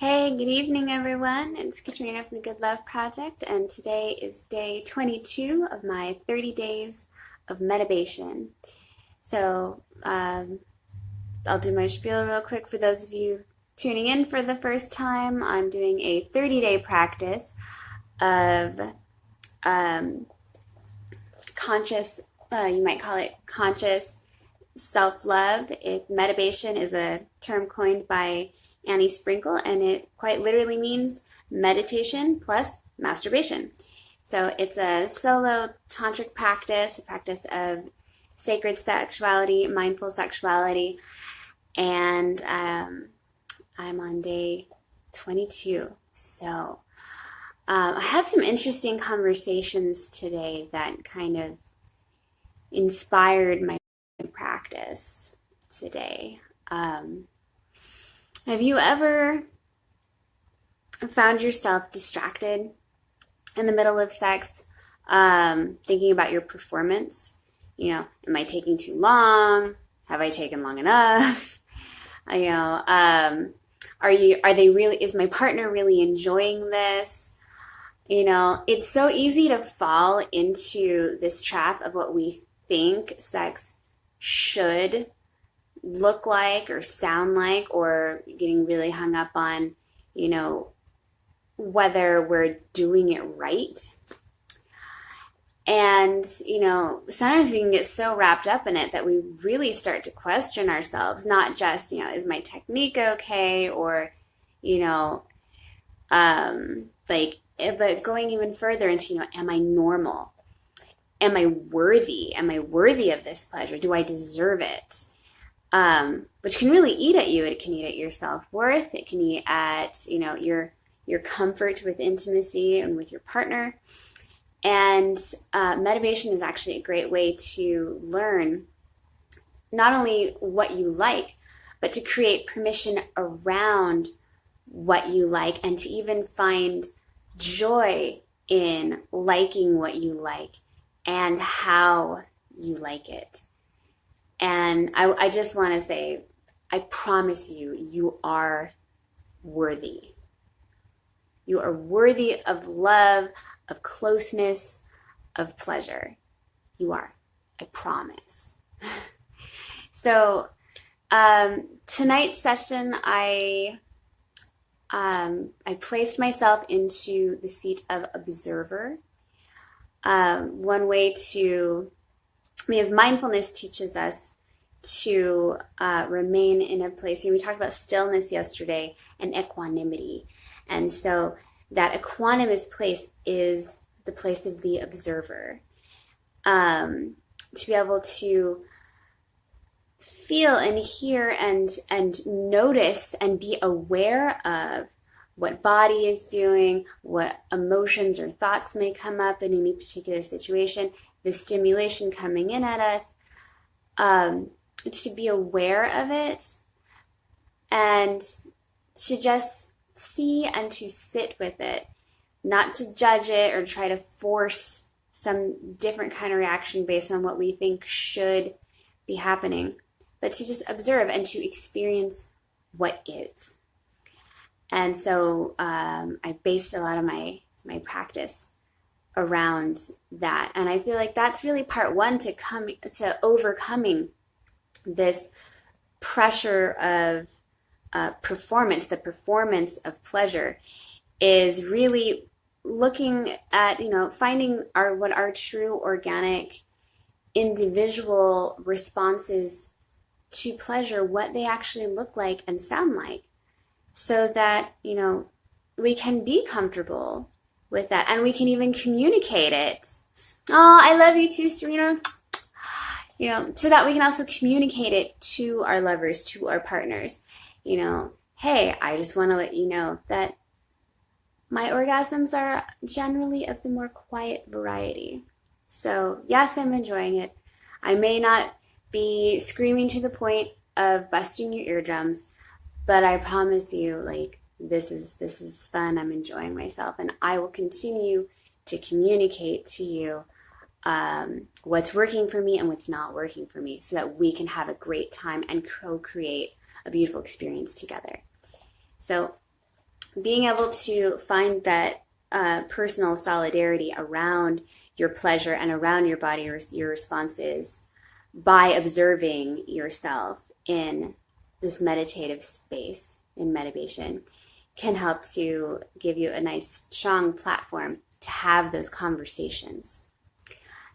Hey, good evening, everyone. It's Katrina from the Good Love Project, and today is day 22 of my 30 days of medibation. So, I'll do my spiel real quick for those of you tuning in for the first time. I'm doing a 30-day practice of conscious, you might call it conscious self-love. Medibation is a term coined by Annie Sprinkle, and it quite literally means meditation plus masturbation. So it's a solo tantric practice, a practice of sacred sexuality, mindful sexuality, and I'm on day 22. So I had some interesting conversations today that kind of inspired my practice today. Have you ever found yourself distracted in the middle of sex, thinking about your performance? Am I taking too long? Have I taken long enough? Is my partner really enjoying this? It's so easy to fall into this trap of what we think sex should look like or sound like, or getting really hung up on, whether we're doing it right. And, sometimes we can get so wrapped up in it that we really start to question ourselves, not just, is my technique okay? Or, but going even further into, am I normal? Am I worthy? Am I worthy of this pleasure? Do I deserve it? Which can really eat at you. It can eat at your self-worth. It can eat at, your comfort with intimacy and with your partner. And meditation is actually a great way to learn not only what you like, but to create permission around what you like, and to even find joy in liking what you like and how you like it. And I just want to say, I promise you, you are worthy. You are worthy of love, of closeness, of pleasure. You are. I promise. So tonight's session, I placed myself into the seat of observer. One way because mindfulness teaches us to remain in a place. We talked about stillness yesterday and equanimity. And so that equanimous place is the place of the observer. To be able to feel and hear and notice and be aware of what body is doing, what emotions or thoughts may come up in any particular situation, the stimulation coming in at us, to be aware of it and to just see and to sit with it, not to judge it or try to force some different kind of reaction based on what we think should be happening, but to just observe and to experience what is. And so I based a lot of my practice around that. And I feel like that's really part one to overcoming this pressure of performance, the performance of pleasure, is really looking at, finding what our true organic individual responses to pleasure, what they actually look like and sound like, so that, we can be comfortable with that, and we can even communicate it. Oh, I love you too, Serena. So that we can also communicate it to our lovers, to our partners. Hey, I just want to let you know that my orgasms are generally of the more quiet variety. So yes, I'm enjoying it. I may not be screaming to the point of busting your eardrums, but I promise you, this is fun. I'm enjoying myself, and I will continue to communicate to you what's working for me and what's not working for me, so that we can have a great time and co-create a beautiful experience together. So being able to find that personal solidarity around your pleasure and around your body, your responses, by observing yourself in this meditative space in Medibation, can help to give you a nice, strong platform to have those conversations.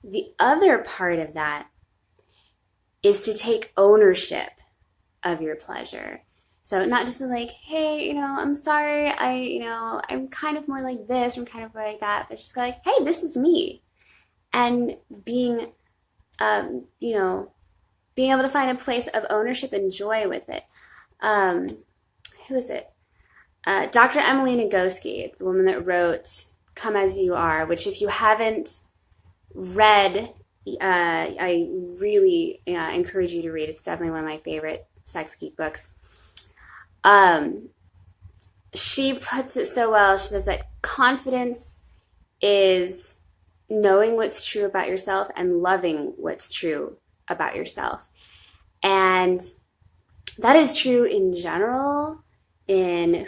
The other part of that is to take ownership of your pleasure. So not just like, hey, I'm sorry, I'm kind of more like this, I'm kind of more like that, but just like, hey, this is me. And being, being able to find a place of ownership and joy with it. Who is it? Dr. Emily Nagoski, the woman that wrote Come As You Are, which if you haven't read, I really encourage you to read. It's definitely one of my favorite sex geek books. She puts it so well. She says that confidence is knowing what's true about yourself and loving what's true about yourself. And that is true in general, in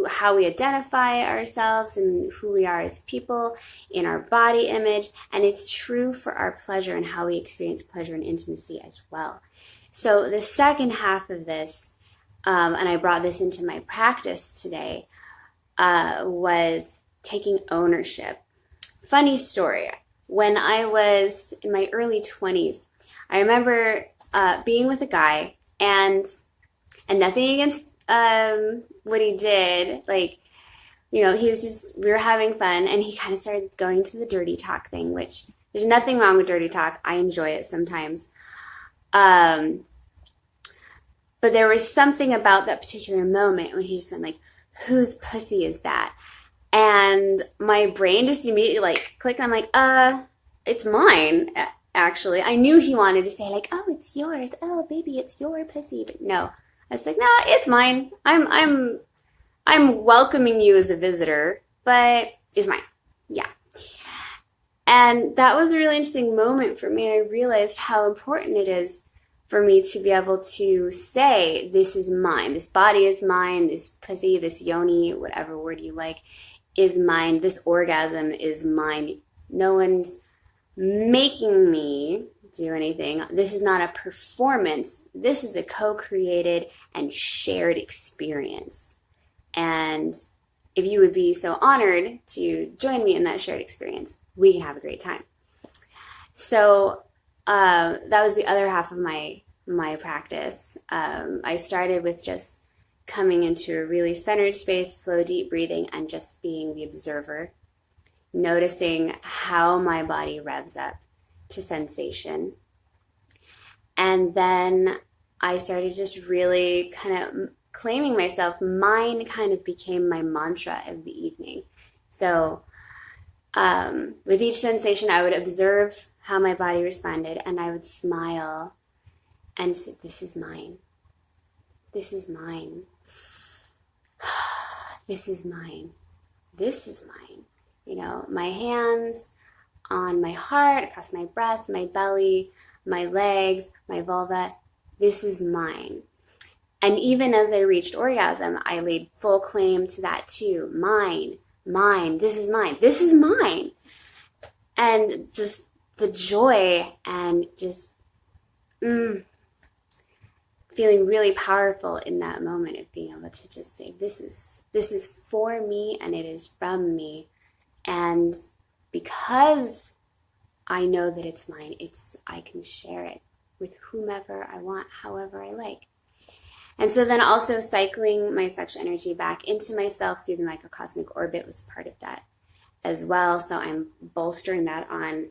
how we identify ourselves and who we are as people, in our body image, and it's true for our pleasure and how we experience pleasure and intimacy as well. So the second half of this, and I brought this into my practice today, was taking ownership. Funny story. When I was in my early 20s, I remember being with a guy, and nothing against what he did, he was just, we were having fun, and he kind of started going to the dirty talk thing, which there's nothing wrong with dirty talk. I enjoy it sometimes. But there was something about that particular moment when he just went like, whose pussy is that? And my brain just immediately clicked. I'm like, it's mine. Actually, I knew he wanted to say oh, it's yours. Oh, baby, it's your pussy. But no, I was like, no, it's mine. I'm welcoming you as a visitor, but it's mine. Yeah. And that was a really interesting moment for me. I realized how important it is for me to be able to say, this is mine. This body is mine. This pussy, this yoni, whatever word you like, is mine. This orgasm is mine. No one's making me do anything. This is not a performance. This is a co-created and shared experience. And if you would be so honored to join me in that shared experience, we can have a great time. So that was the other half of my practice. I started with just coming into a really centered space, slow, deep breathing, and just being the observer, noticing how my body revs up to sensation. And then I started just really kind of claiming myself. Mine kind of became my mantra of the evening. So with each sensation, I would observe how my body responded, and I would smile and say, this is mine. This is mine. This is mine. This is mine. My hands on my heart, across my breast, my belly, my legs, my vulva. This is mine. And even as I reached orgasm, I laid full claim to that too. Mine, this is mine, this is mine. And just the joy and just feeling really powerful in that moment of being able to just say, this is for me and it is from me. And because I know that it's mine, I can share it with whomever I want, however I like. And so then also cycling my sexual energy back into myself through the microcosmic orbit was part of that as well. So I'm bolstering that on,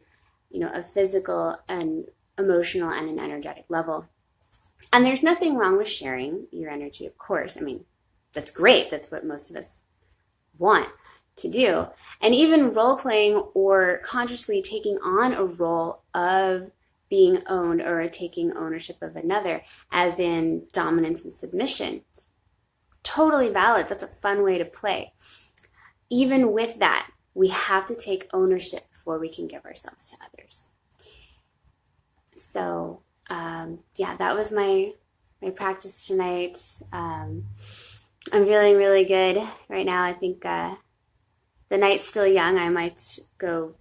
a physical and emotional and an energetic level. And there's nothing wrong with sharing your energy, of course. I mean, that's great. That's what most of us want to do. And even role-playing or consciously taking on a role of being owned or taking ownership of another, as in dominance and submission. Totally valid. That's a fun way to play. Even with that, we have to take ownership before we can give ourselves to others. So, that was my practice tonight. I'm feeling really good right now. I think the night's still young. I might go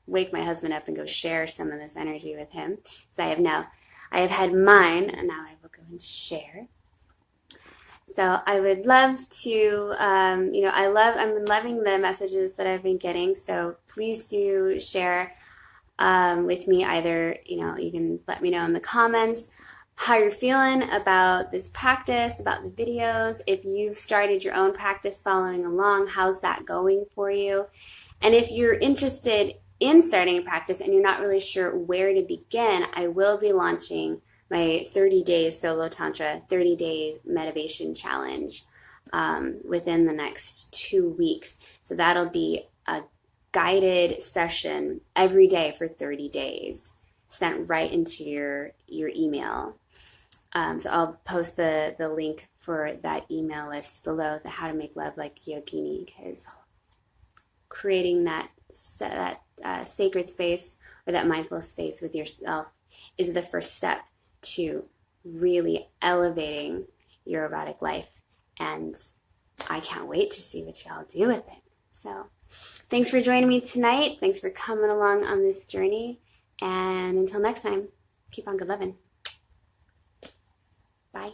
wake my husband up and go share some of this energy with him. So I have had mine, and now I will go and share. So I would love to, I'm loving the messages that I've been getting. So please do share with me. Either, you can let me know in the comments how you're feeling about this practice, about the videos. If you've started your own practice following along, how's that going for you? And if you're interested in starting a practice and you're not really sure where to begin, I will be launching my 30 days solo tantra, 30 days medibation challenge within the next 2 weeks. So that'll be a guided session every day for 30 days sent right into your email. So I'll post the link for that email list below, the How to Make Love Like Yogini, because creating that sacred space or that mindful space with yourself is the first step to really elevating your erotic life. And I can't wait to see what y'all do with it. So thanks for joining me tonight. Thanks for coming along on this journey. And until next time, keep on good loving. Bye.